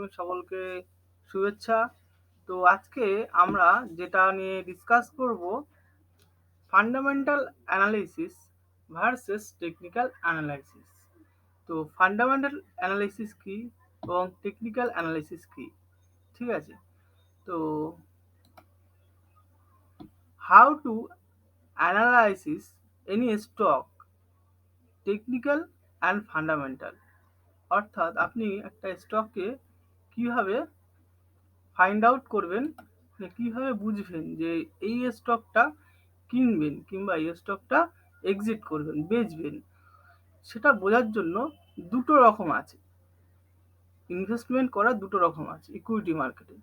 এবং সকলকে শুভেচ্ছা। তো আজকে আমরা যেটা নিয়ে ডিসকাস করব, fundamental analysis versus technical analysis. তো ফান্ডামেন্টাল অ্যানালিসিস কি এবং টেকনিক্যাল অ্যানালিসিস কি, ঠিক আছে? তো how to analysis any stock, technical and fundamental. অর্থাৎ আপনি একটা স্টককে কিভাবে ফাইন্ড আউট করবেন, মানে কিভাবে বুঝবেন যে এই স্টকটা কিনবেন কিংবা এই স্টকটা এক্সিট করবেন, বেচবেন, সেটা বোঝার জন্য দুটো রকম আছে। ইনভেস্টমেন্ট করার দুটো রকম আছে ইকুইটি মার্কেটে,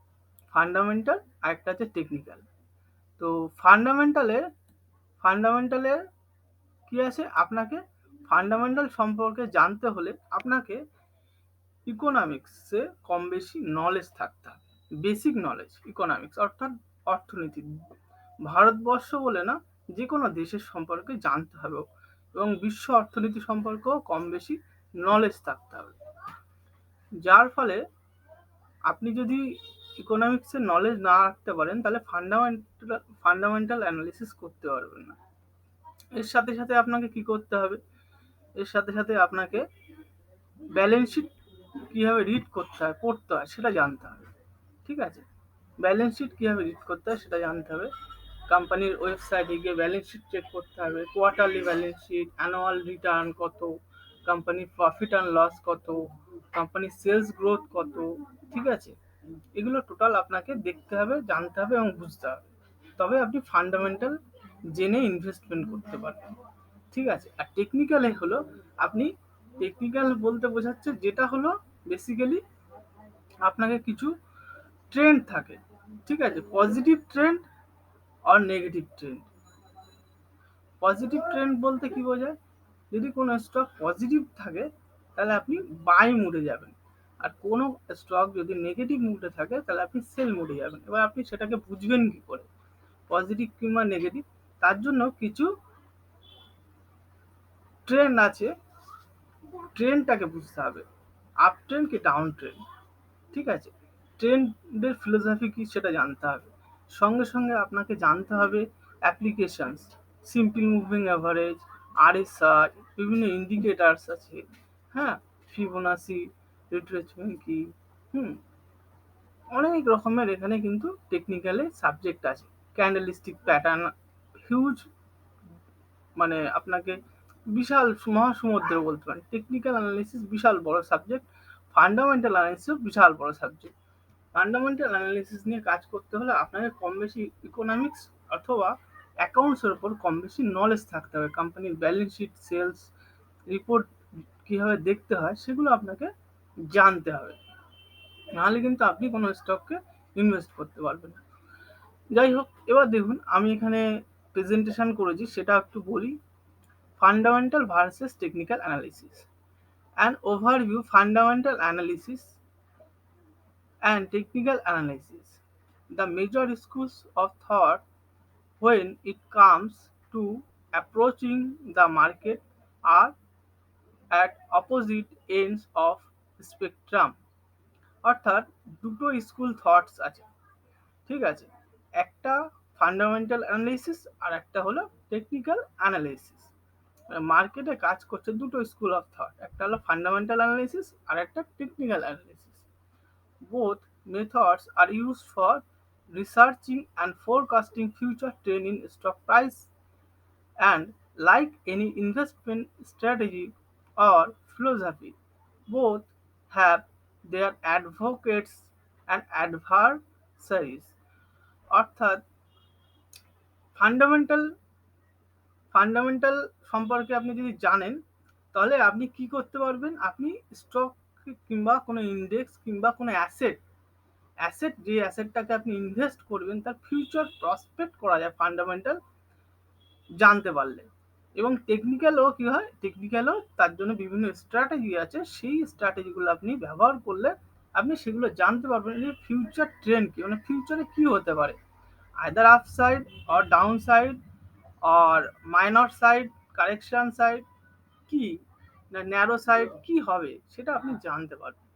ফান্ডামেন্টাল আর একটা আছে টেকনিক্যাল। তো ফান্ডামেন্টালে ফান্ডামেন্টালে কি আছে, আপনাকে ফান্ডামেন্টাল সম্পর্কে জানতে হলে আপনাকে ইকোনমিক্সে কম বেশি নলেজ থাকতে হবে, বেসিক নলেজ। ইকোনমিক্স অর্থাৎ অর্থনীতি, ভারতবর্ষ বলে না, যে কোনো দেশের সম্পর্কে জানতে হবে এবং বিশ্ব অর্থনীতি সম্পর্কেও কম বেশি নলেজ থাকতে হবে। যার ফলে আপনি যদি ইকোনমিক্সের নলেজ না রাখতে পারেন তাহলে ফান্ডামেন্টাল অ্যানালিসিস করতে পারবেন না। এর সাথে সাথে আপনাকে কি করতে হবে, এর সাথে সাথে আপনাকে ব্যালেন্স শিট কীভাবে রিড করতে হয়, পড়তে হয়, সেটা জানতে হবে, ঠিক আছে? ব্যালেন্স শিট কীভাবে রিড করতে হয় সেটা জানতে হবে। কোম্পানির ওয়েবসাইটে গিয়ে ব্যালেন্স শিট চেক করতে হবে, quarterly balance sheet, annual return কত, কোম্পানির প্রফিট অ্যান্ড লস কত, কোম্পানির সেলস গ্রোথ কত, ঠিক আছে? এগুলো টোটাল আপনাকে দেখতে হবে, জানতে হবে এবং বুঝতে হবে, তবে আপনি ফান্ডামেন্টাল জেনে ইনভেস্টমেন্ট করতে পারবেন, ঠিক আছে? আর টেকনিক্যালে হলো, আপনি টেকনিক্যাল বলতে বোঝাচ্ছে যেটা হলো বেসিক্যালি আপনাকে কিছু ট্রেন্ড থাকে, ঠিক আছে? পজিটিভ ট্রেন্ড আর নেগেটিভ ট্রেন্ড। পজিটিভ ট্রেন্ড বলতে কি বোঝায়, যদি কোনো স্টক পজিটিভ থাকে তাহলে আপনি বাই মুডে যাবেন, আর কোনো স্টক যদি নেগেটিভ মুডে থাকে তাহলে আপনি সেল মুডে যাবেন। এবার আপনি সেটাকে বুঝবেন কি করে, পজিটিভ কিংবা নেগেটিভ? তার জন্য কিছু ট্রেন্ড আছে, ট্রেন্ডটাকে বুঝতে হবে, আপ ট্রেন্ড কি ডাউন ট্রেন্ড, ঠিক আছে? ট্রেন্ডের ফিলোসফি কি সেটা জানতে হবে। সঙ্গে সঙ্গে আপনাকে জানতে হবে applications, simple moving average, RSI, বিভিন্ন ইন্ডিকেটার্স আছে, হ্যাঁ, ফিবোনাসি, রিট্রেসমেন্ট কি, হুম, অনেক রকমের এখানে কিন্তু টেকনিক্যালি সাবজেক্ট আছে। ক্যান্ডেলিস্টিক প্যাটার্ন, হিউজ, মানে আপনাকে বিশাল মহাসমুদ্র বলতে পারেন। টেকনিক্যাল অ্যানালিসিস বিশাল বড় সাবজেক্ট, ফান্ডামেন্টাল অ্যানালিসিস বিশাল বড় সাবজেক্ট। ফান্ডামেন্টাল অ্যানালিসিস নিয়ে কাজ করতে হলে আপনাকে কম বেশি ইকোনমিক্স অথবা অ্যাকাউন্টসের উপর কম বেশি নলেজ থাকতে হবে। কোম্পানির ব্যালেন্স শিট, সেলস রিপোর্ট কীভাবে দেখতে হয় সেগুলো আপনাকে জানতে হবে, নাহলে কিন্তু আপনি কোনো স্টককে ইনভেস্ট করতে পারবেন না। যাই হোক, এবার দেখুন আমি এখানে প্রেজেন্টেশন করেছি, সেটা একটু বলি। Fundamental versus technical analysis, an overview, fundamental analysis and technical analysis. The major schools of thought when it comes to approaching the market are at opposite ends of spectrum. অর্থাৎ দুটো স্কুল থটস আছে, ঠিক আছে? একটা fundamental analysis আর একটা হলো technical analysis. মার্কেটে কাজ করছে দুটো স্কুল অফ থট, একটা হলো ফান্ডামেন্টাল অ্যানালিসিস আর একটা technical analysis. Both methods are used for researching and forecasting future trend in stock price, and like any investment strategy or philosophy, both have their advocates and adversaries. অর্থাৎ fundamental fundamental সম্পর্কে আপনি যদি জানেন তাহলে আপনি কি করতে পারবেন, আপনি স্টক কিংবা কোনো ইন্ডেক্স কিংবা কোনো অ্যাসেট যে অ্যাসেটটাকে আপনি ইনভেস্ট করবেন তার ফিউচার প্রসপেক্ট করা যায় ফান্ডামেন্টাল জানতে পারলে। এবং টেকনিক্যালও কী হয়, টেকনিক্যালও তার জন্য বিভিন্ন স্ট্র্যাটেজি আছে, সেই স্ট্র্যাটেজিগুলো আপনি ব্যবহার করলে আপনি সেগুলো জানতে পারবেন যে ফিউচার ট্রেন্ড কী, মানে ফিউচারে কী হতে পারে, either upside or down side or minor side, correction side কি, না ন্যারো সাইড কি হবে, সেটা আপনি জানতে পারবেন,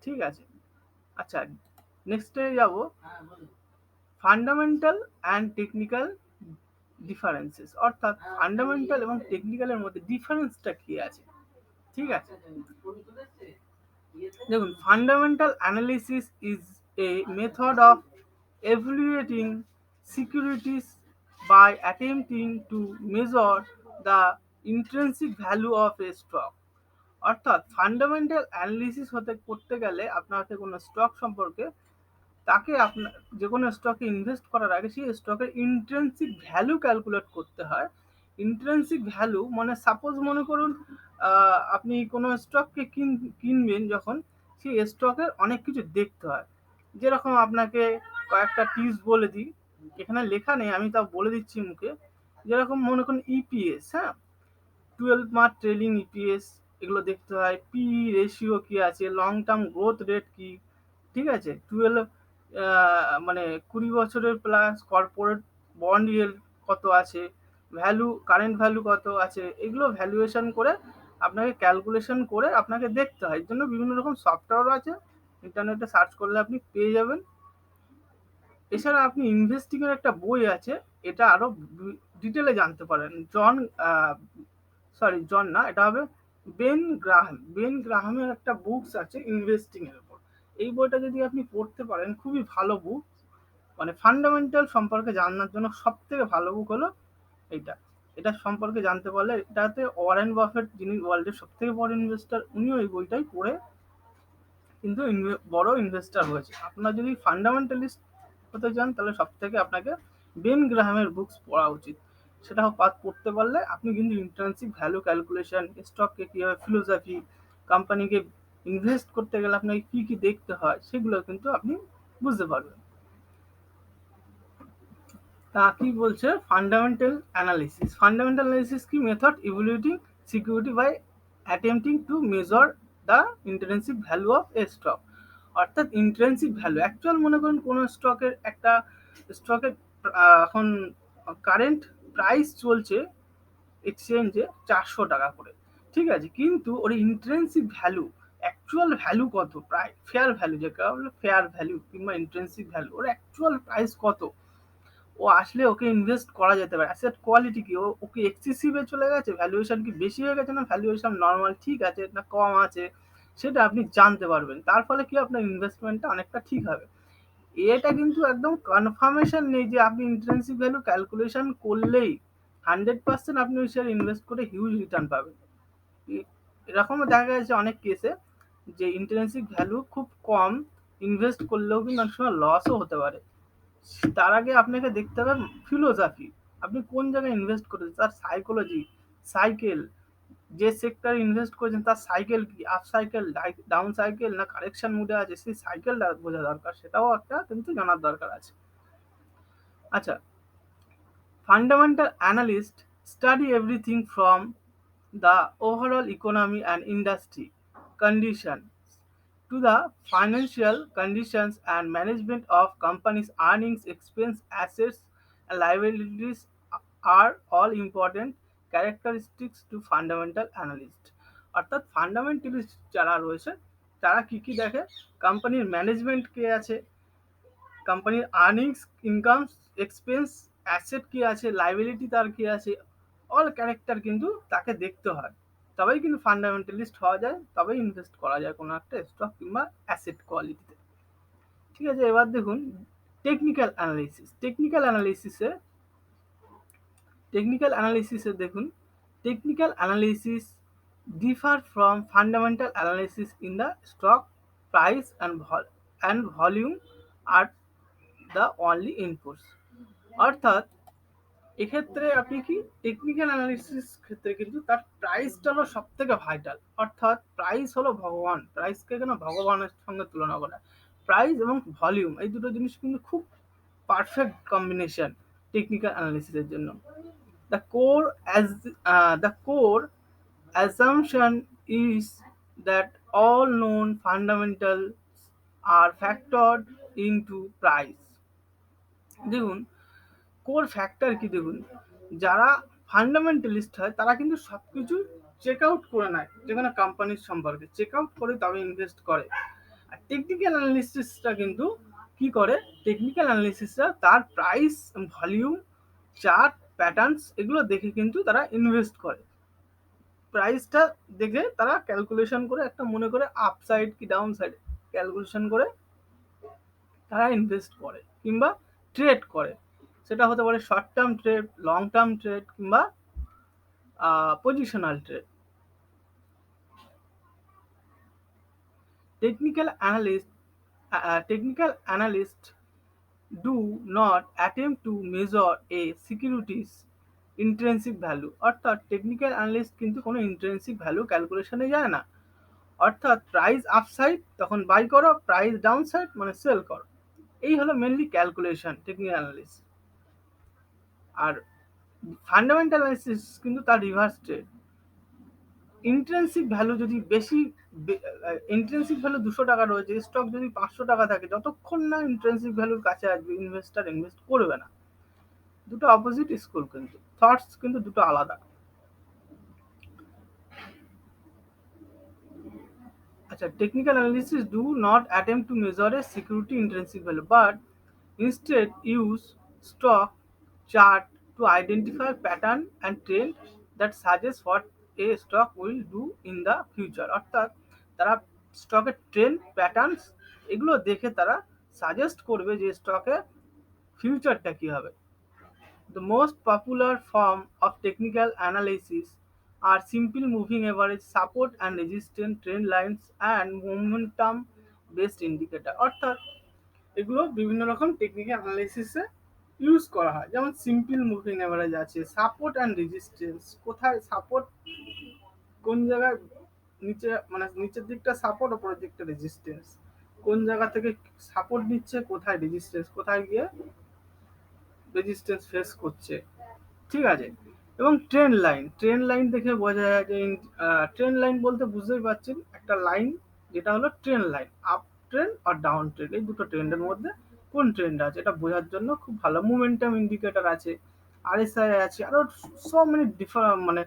ঠিক আছে? আচ্ছা, নেক্সটে যাব ফান্ডামেন্টাল অ্যান্ড টেকনিক্যাল ডিফারেন্সেস, অর্থাৎ ফান্ডামেন্টাল এবং টেকনিক্যালের মধ্যে ডিফারেন্সটা কি আছে। ঠিক আছে, দেখুন, fundamental analysis is a method of evaluating securities by attempting to measure the intrinsic value of a stock। অর্থাৎ ফান্ডামেন্টাল অ্যানালিসিস করতে গেলে আপনাকে কোনো স্টক সম্পর্কে, তাকে আপনার যে কোনো স্টকে ইনভেস্ট করার আগে সেই স্টকের ইন্ট্রিনসিক ভ্যালু ক্যালকুলেট করতে হয়। ইন্ট্রিনসিক ভ্যালু মানে সাপোজ মনে করুন আপনি কোনো স্টককে কিনবেন, যখন সেই স্টকের অনেক কিছু দেখতে হয়। যেরকম আপনাকে কয়েকটা টিপস বলে দিই, এখানে লেখা নেই, আমি তাও বলে দিচ্ছি মুখে। যেরকম মনে করুন ইপিএস, হ্যাঁ, 12 মান্থ ট্রেলিং ইপিএস, এগুলো দেখতে হয়। পি রেশিও কি আছে, লং টার্ম গ্রোথ রেট কি, ঠিক আছে, 20 বছরের প্লাস কর্পোরেট বন্ড ইয়েল্ড কত আছে, কারেন্ট ভ্যালু কত আছে, এগুলো ভ্যালুয়েশন করে আপনাকে ক্যালকুলেশন করে আপনাকে দেখতে হয়। এর জন্য বিভিন্ন রকম সফটওয়্যার আছে, ইন্টারনেটে সার্চ করলে আপনি পেয়ে যাবেন। এছাড়া আপনি ইনভেস্টিং এর একটা বই আছে, এটা আরো ডিটেলে জানতে পারেন। জন না, এটা হবে বেন গ্রাহামের একটা বুকস আছে ইনভেস্টিং এর উপর। এই বইটা যদি আপনি পড়তে পারেন, খুবই ভালো বুক, মানে ফান্ডামেন্টাল সম্পর্কে জানার জন্য সব থেকে ভালো বুক হলো এইটা। এটা সম্পর্কে জানতে পারলে, এটাতে ওয়ারেন বাফেট, যিনি ওয়ার্ল্ডের সব থেকে বড় ইনভেস্টার, উনিও এই বইটাই পড়ে কিন্তু বড় ইনভেস্টার হয়েছে। আপনার যদি ফান্ডামেন্টালিস্ট হতে চান, তাহলে সব থেকে আপনাকে বেন গ্রাহামের বুকস পড়া উচিত। সেটা পড়তে পারলে আপনি কিন্তু ইন্ট্রিনসিক ভ্যালু ক্যালকুলেশন, স্টককে কীভাবে ফিলোসফি, কোম্পানিকে ইনভেস্ট করতে গেলে আপনাকে কী কী দেখতে হয়, সেগুলো কিন্তু আপনি বুঝতে পারবেন। তা কি বলছে ফান্ডামেন্টাল অ্যানালিসিস? ফান্ডামেন্টাল অ্যানালিসিস কি method evaluating security by attempting to measure the intrinsic value of a stock. অর্থাৎ ইন্ট্রিনসিক ভ্যালু, অ্যাকচুয়াল মনে করুন কোনো স্টকের এখন কারেন্ট প্রাইস চলছে এক্সচেঞ্জে 400 টাকা করে, ঠিক আছে, কিন্তু ওর ইন্ট্রিনসিক ভ্যালু, অ্যাকচুয়াল ভ্যালু কত, প্রায় ফেয়ার ভ্যালু, যেটা হলো ফেয়ার ভ্যালু কিংবা ইন্ট্রিনসিক ভ্যালু, ওর অ্যাকচুয়াল প্রাইস কত, ও আসলে ওকে ইনভেস্ট করা যেতে পারে। অ্যাসেট কোয়ালিটি কি, ওকে এক্সেসিভে চলে গেছে, ভ্যালুয়েশন কি বেশি হয়ে গেছে, না ভ্যালুয়েশন নর্মাল ঠিক আছে, না কম আছে, সেটা আপনি জানতে পারবেন। তার ফলে কি আপনার ইনভেস্টমেন্টটা অনেকটা ঠিক হবে। এটা কিন্তু একদম কনফার্মেশন নেই যে আপনি ইন্ট্রিনসিক ভ্যালু ক্যালকুলেশন করলেই 100% আপনি ওই শেয়ার ইনভেস্ট করে হিউজ রিটার্ন পাবেন। এরকমও দেখা গেছে অনেক কেসে যে ইন্ট্রিনসিক ভ্যালু খুব কম, ইনভেস্ট করলেও কিন্তু অনেক সময় লসও হতে পারে। তার আগে আপনাকে দেখতে হবে ফিলোসফি, আপনি কোন জায়গায় ইনভেস্ট করেছেন, তার সাইকোলজি, সাইকেল, যে সেক্টরে ইনভেস্ট করেছেন তার সাইকেল কি, আপ সাইকেল, ডাউন সাইকেল, না কারেকশন মুডে আছে, সেই সাইকেলটা বোঝা দরকার, সেটাও একটা কিন্তু জানার দরকার আছে। আচ্ছা, fundamental analysts study everything from the overall economy and industry conditions to the financial conditions and management of companies' earnings, expense, assets, and liabilities are all important characteristics to fundamental analyst। অর্থাৎ fundamentalist যারা রয়েছে, তারা কি কি দেখে, কোম্পানির management কে আছে, কোম্পানির আর্নিংস, ইনকাম, এক্সপেন্স, অ্যাসেট কি আছে, লাইবিলিটি তার কি আছে, অল ক্যারেক্টার কিন্তু তাকে দেখতে হয়। তবেই কিন্তু ফান্ডামেন্টালিস্ট হওয়া যায়, তবেই ইনভেস্ট করা যায় কোনো একটা স্টক কিংবা অ্যাসেট কোয়ালিটিতে। ঠিক আছে, এবার দেখুন টেকনিক্যাল অ্যানালিসিস। টেকনিক্যাল অ্যানালিসিসে দেখুন, technical analysis differ from fundamental analysis in the stock price and volume are the only inputs। অর্থাৎ এক্ষেত্রে আপনি কি টেকনিক্যাল অ্যানালিসিস ক্ষেত্রে কিন্তু তার প্রাইসটা হলো সব থেকে ভাইটাল। অর্থাৎ প্রাইস হলো ভগবান, প্রাইসকে কেন ভগবানের সঙ্গে তুলনা করা, প্রাইস এবং ভলিউম এই দুটো জিনিস কিন্তু খুব পারফেক্ট কম্বিনেশন টেকনিক্যাল অ্যানালিসিসের জন্য। The core the core assumption is that all known fundamentals are factored into price। দেখুন কোর ফ্যাক্টর কি, দেখুন যারা ফান্ডামেন্টালিস্ট হয় তারা কিন্তু সবকিছু চেক আউট করে নেয়, যে কোনো কোম্পানির সম্পর্কে চেক আউট করে তবে ইনভেস্ট করে। আর টেকনিক্যাল অ্যানালিসিসটা কিন্তু কি করে, টেকনিক্যাল অ্যানালিসিসটা তার প্রাইস, ভলিউম, চার্ট, প্যাটার্নস এগুলো দেখে কিন্তু তারা ইনভেস্ট করে। প্রাইসটা দেখে তারা ক্যালকুলেশন করে একটা মনে করে আপসাইড কি ডাউন সাইড ক্যালকুলেশন করে তারা ইনভেস্ট করে কিংবা ট্রেড করে। সেটা হতে পারে short term trade, long term trade কিংবা positional trade. Technical analysts technical analysts do not attempt to measure a security's intrinsic value। অর্থাৎ টেকনিক্যাল অ্যানালিস্ট কিন্তু কোনো ইন্ট্রিনসিক ভ্যালু ক্যালকুলেশনে যায় না। অর্থাৎ প্রাইস আপসাইড তখন বাই করো, প্রাইস ডাউন সাইড মানে সেল করো। এই হলো মেনলি ক্যালকুলেশন টেকনিক্যাল অ্যানালিস্ট। আর ফান্ডামেন্টাল অ্যানালিসিস কিন্তু তার রিভার্স ট্রেড। ইন্ট্রিনসিক ভ্যালু যদি বেশি, ইন্ট্রিনসিক ভ্যালু 200 টাকা রয়েছে, স্টক যদি 500 টাকা থাকে, যতক্ষণ না ইন্ট্রিনসিক ভ্যালুর কাছে আসবে ইনভেস্টার ইনভেস্ট করবে না। দুটো অপোজিট স্কুল, কিন্তু থটস কিন্তু দুটো আলাদা। আচ্ছা, technical analysis do not attempt to measure A security intrinsic value but instead use stock chart to identify pattern and trend that suggest what a stock will do in the future। অর্থাৎ তারা স্টকের trend, patterns এগুলো দেখে তারা suggest করবে যে স্টকে ফিউচারটা কি হবে। The most popular form of technical analysis are simple moving average, support and resistance, trend lines and momentum based indicator। অর্থাৎ এগুলো বিভিন্ন রকম টেকনিক্যাল অ্যানালাইসিসে ইউজ করা হয়। যেমন সিম্পল মুভিং অ্যাভারেজ আছে, সাপোর্ট অ্যান্ড রেজিস্ট্যান্স, কোথায় সাপোর্ট, কোন জায়গায় নিচে মানে নিচের দিকটা সাপোর্ট, উপরের দিকটা রেজিস্ট্যান্স, কোন জায়গা থেকে সাপোর্ট নিচ্ছে, কোথায় রেজিস্ট্যান্স, কোথায় গিয়ে রেজিস্ট্যান্স ফেস করছে, ঠিক আছে। এবং ট্রেন্ড লাইন, ট্রেন্ড লাইন দেখে বোঝা যায় যে ট্রেন্ড লাইন বলতে বুঝতেই পারছেন একটা লাইন যেটা হলো ট্রেন্ড লাইন, আপ ট্রেন্ড আর ডাউন ট্রেন্ড, এই দুটো ট্রেন্ডের মধ্যে কোন ট্রেন্ড আছে এটা বোঝার জন্য খুব ভালো। মোমেন্টাম ইন্ডিকেটর আছে, আরএসআই আছে, আরো সো মেনি মানে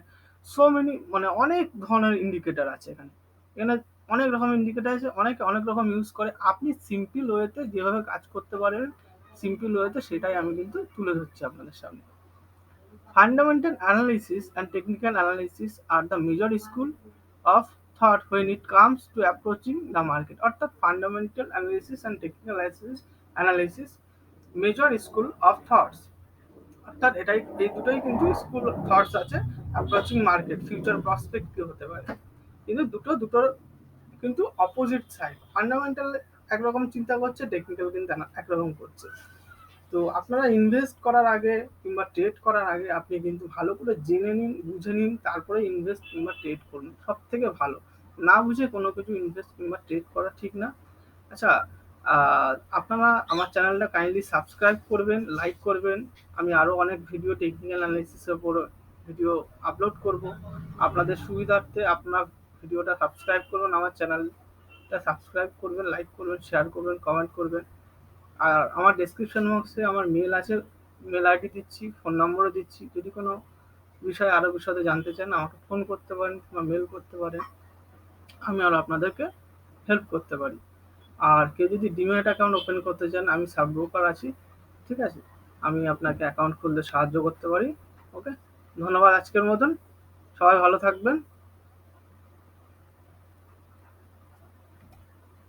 সো মেনি মানে অনেক ধরনের ইন্ডিকেটর আছে এখানে। এখানে অনেক রকম ইন্ডিকেটর আছে, অনেকে অনেক রকম ইউজ করে। আপনি সিম্পল ওয়েতে যেভাবে কাজ করতে পারেন, সিম্পল ওয়েতে সেটাই আমি কিন্তু তুলে ধরছি আপনাদের সামনে। Fundamental analysis and technical analysis are the major school of thought when it comes to approaching the market। অর্থাৎ fundamental analysis and technical analysis major school of thoughts. অর্থাৎ এটাই, এই দুটোই কিন্তু স্কুল অফ থটস আছে অ্যাপ্রোচিং মার্কেট, ফিউচার প্রসপেক্ট কি হতে পারে। কিন্তু দুটোর কিন্তু অপোজিট সাইড। ফান্ডামেন্টাল একরকম চিন্তা করছে, টেকনিক্যাল কিন্তু একরকম করছে। তো আপনারা ইনভেস্ট করার আগে কিংবা ট্রেড করার আগে আপনি কিন্তু ভালো করে জেনে নিন, বুঝে নিন, তারপরে ইনভেস্ট কিংবা ট্রেড করুন, সব থেকে ভালো। না বুঝে কোনো কিছু ইনভেস্ট কিংবা ট্রেড করা ঠিক না। আচ্ছা, আপনারা আমার চ্যানেলটা কাইন্ডলি সাবস্ক্রাইব করবেন, লাইক করবেন। আমি আরও অনেক ভিডিও টেকনিক্যাল অ্যানালিসিসের উপর ভিডিও আপলোড করব। আপনাদের সুবিধার্থে আপনার ভিডিওটা সাবস্ক্রাইব করুন, আমার চ্যানেলটা সাবস্ক্রাইব করবেন, লাইক করবেন, শেয়ার করবেন, কমেন্ট করবেন। আর আমার ডেসক্রিপশন বক্সে আমার মেল আছে, মেল আইডি দিচ্ছি, ফোন নম্বরও দিচ্ছি। যদি কোনো বিষয়ে আরও বিশদে জানতে চান আমাকে ফোন করতে পারেন কিংবা মেল করতে পারেন, আমি আরও আপনাদেরকে হেল্প করতে পারি। আর কেউ যদি ডিম্যাট অ্যাকাউন্ট ওপেন করতে চান, আমি সাব ব্রোকার আছি, ঠিক আছে, আমি আপনাকে অ্যাকাউন্ট খুলতে সাহায্য করতে পারি। ওকে, ধন্যবাদ আজকের মতন, সবাই ভালো থাকবেন।